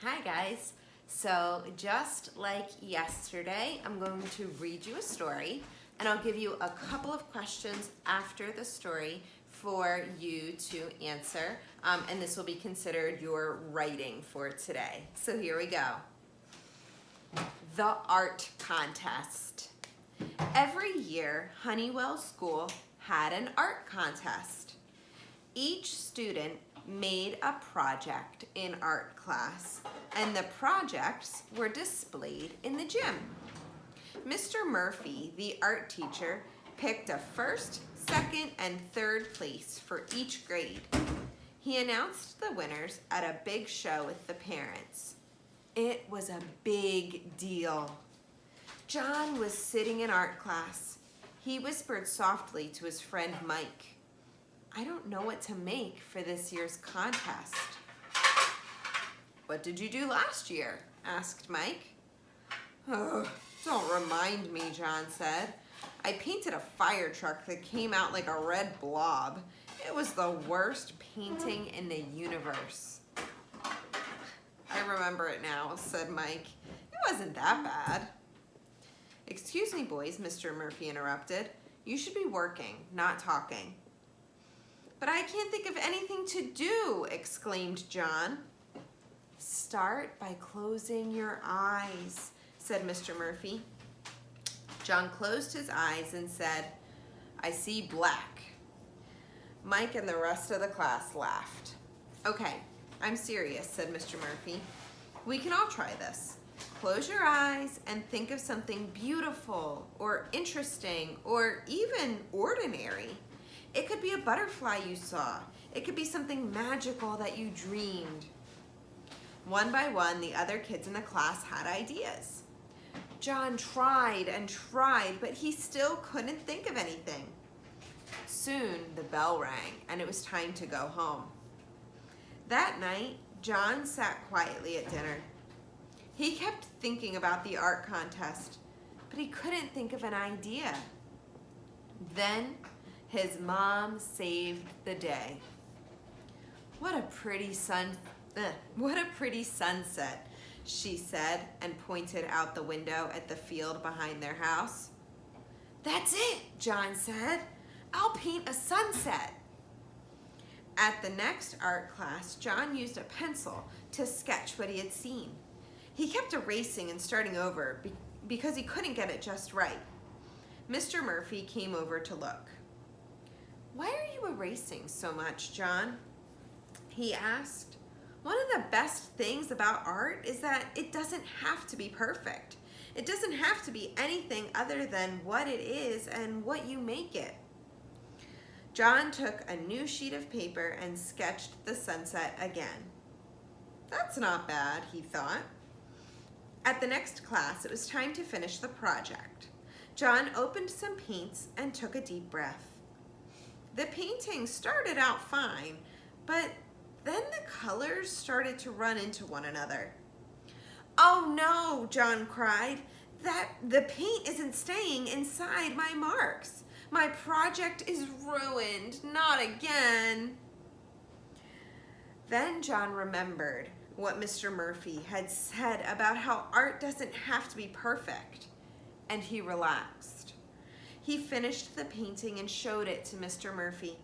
Hi guys. So just like yesterday, I'm going to read you a story and I'll give you a couple of questions after the story for you to answer. And this will be considered your writing for today. So here we go. The art contest. Every year, Honeywell School had an art contest. Each student made a project in art class, and the projects were displayed in the gym. Mr. Murphy, the art teacher, picked a first, second, and third place for each grade. He announced the winners at a big show with the parents. It was a big deal. John was sitting in art class. He whispered softly to his friend Mike, "I don't know what to make for this year's contest." "What did you do last year?" asked Mike. "Oh, don't remind me," John said. "I painted a fire truck that came out like a red blob. It was the worst painting in the universe." "I remember it now," said Mike. "It wasn't that bad." "Excuse me, boys," Mr. Murphy interrupted. "You should be working, not talking." "But I can't think of anything to do," exclaimed John. "Start by closing your eyes," said Mr. Murphy. John closed his eyes and said, "I see black." Mike and the rest of the class laughed. "Okay, I'm serious," said Mr. Murphy. "We can all try this. Close your eyes and think of something beautiful or interesting or even ordinary. It could be a butterfly you saw. It could be something magical that you dreamed." One by one, the other kids in the class had ideas. John tried and tried, but he still couldn't think of anything. Soon, the bell rang, and it was time to go home. That night, John sat quietly at dinner. He kept thinking about the art contest, but he couldn't think of an idea. Then, his mom saved the day. What a pretty sunset," she said, and pointed out the window at the field behind their house. "That's it," John said. "I'll paint a sunset." At the next art class, John used a pencil to sketch what he had seen. He kept erasing and starting over because he couldn't get it just right. Mr. Murphy came over to look. "Why are you erasing so much, John?" he asked. "One of the best things about art is that it doesn't have to be perfect. It doesn't have to be anything other than what it is and what you make it." John took a new sheet of paper and sketched the sunset again. "That's not bad," he thought. At the next class, it was time to finish the project. John opened some paints and took a deep breath. The painting started out fine, but then the colors started to run into one another. "Oh no," John cried. The paint isn't staying inside my marks. My project is ruined. Not again." Then John remembered what Mr. Murphy had said about how art doesn't have to be perfect, and he relaxed. He finished the painting and showed it to Mr. Murphy.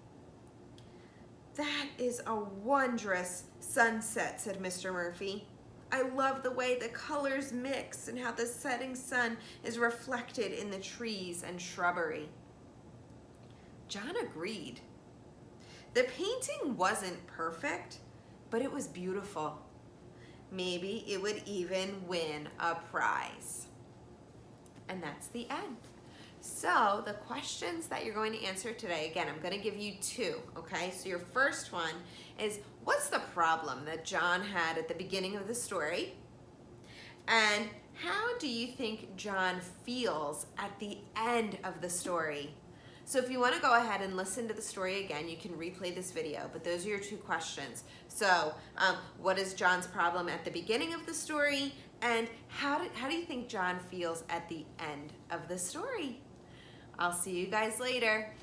"That is a wondrous sunset," said Mr. Murphy. "I love the way the colors mix and how the setting sun is reflected in the trees and shrubbery." John agreed. The painting wasn't perfect, but it was beautiful. Maybe it would even win a prize. And that's the end. So the questions that you're going to answer today, again, I'm going to give you two, okay? So your first one is, what's the problem that John had at the beginning of the story? And how do you think John feels at the end of the story? So if you want to go ahead and listen to the story again, you can replay this video, but those are your two questions. So what is John's problem at the beginning of the story? And how do you think John feels at the end of the story? I'll see you guys later.